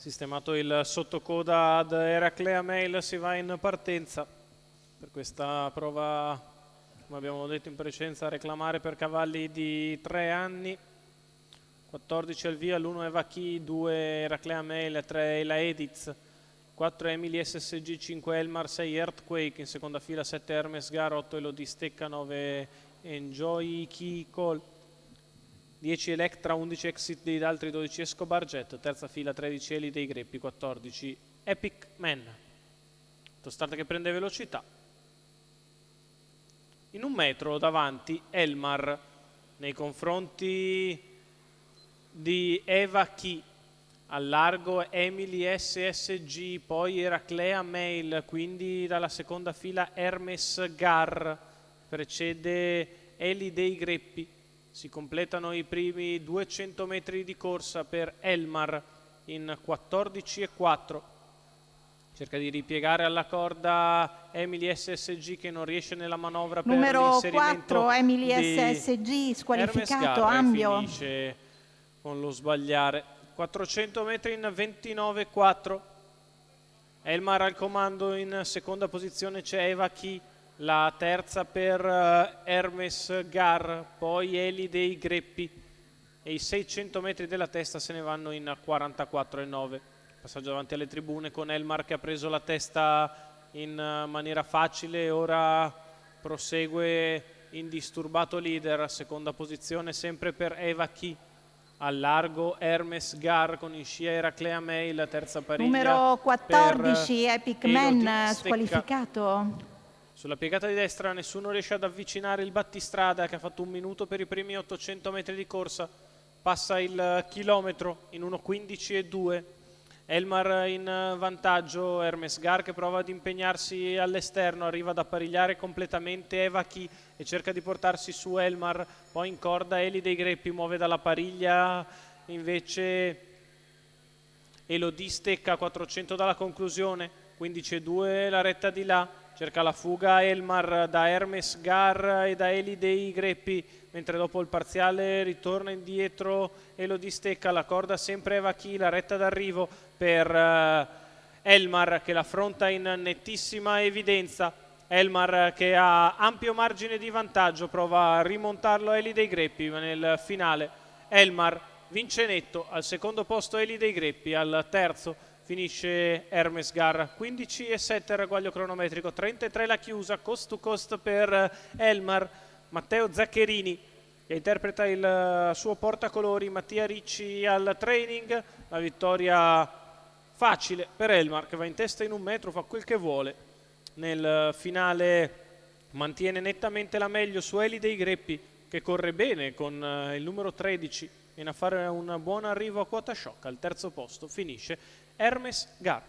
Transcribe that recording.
Sistemato il sottocoda ad Eraclea Mail, si va in partenza per questa prova, come abbiamo detto in precedenza, a reclamare per cavalli di 3 anni. 14 al via, l'1 Eva Key, 2 Eraclea Mail, 3 Ela Ediz, 4 Emily SSG, 5 Elmar, 6 Earthquake, in seconda fila 7 Hermes Gar, 8 Elodie Stecca, 9 Enjoy Key Call, 10 Electra, 11 Exit dei altri, 12 Escobar Jet, terza fila 13 Eli dei Greppi, 14 Epic Man. Tostata che prende velocità. In 1 metro davanti Elmar nei confronti di Eva Key, al largo Emily SSG, poi Eraclea Mail, quindi dalla seconda fila Hermes Gar, precede Eli dei Greppi. Si completano i primi 200 metri di corsa per Elmar in 14,4. Cerca di ripiegare alla corda Emily SSG che non riesce nella manovra per Numero l'inserimento 4 Emily di SSG, Hermes squalificato, Gar, ambio. finisce con lo sbagliare. 400 metri in 29,4. Elmar al comando, in seconda posizione c'è Eva Key, la terza per Hermes Gar, poi Eli dei Greppi, e i 600 metri della testa se ne vanno in 44,9. Passaggio davanti alle tribune con Elmar che ha preso la testa in maniera facile, ora prosegue indisturbato leader. Seconda posizione sempre per Eva Key, al largo Hermes Gar con in scia Eraclea Mail, terza pariglia Numero 14 per Epic Elodie Man, Stecca. squalificato. Sulla piegata di destra nessuno riesce ad avvicinare il battistrada che ha fatto 1 minuto per i primi 800 metri di corsa, passa il chilometro in 1,15,2. Elmar in vantaggio, Hermes Gar che prova ad impegnarsi all'esterno, arriva ad appaриgliare completamente Eva Key e cerca di portarsi su Elmar, poi in corda Eli dei Greppi, muove dalla pariglia invece Elodie Stecca, 400 dalla conclusione, 15,2 la retta di là, cerca la fuga Elmar da Hermes Gar e da Eli dei Greppi, mentre dopo il parziale ritorna indietro Elodie Stecca, la corda sempre Eva Key, la retta d'arrivo per Elmar che l'affronta in nettissima evidenza. Elmar che ha ampio margine di vantaggio, prova a rimontarlo a Eli dei Greppi, ma nel finale Elmar vince netto. Al secondo posto Eli dei Greppi, al terzo finisce Hermes Gar. 15,7 il ragguaglio cronometrico, 33 la chiusa, cost to cost per Elmar. Matteo Zaccherini che interpreta il suo portacolori, Mattia Ricci al training. La vittoria facile per Elmar che va in testa in 1 metro, fa quel che vuole. Nel finale mantiene nettamente la meglio su Eli dei Greppi che corre bene con il numero 13, viene a fare un buon arrivo a quota shock. Al terzo posto finisce Hermes Gar.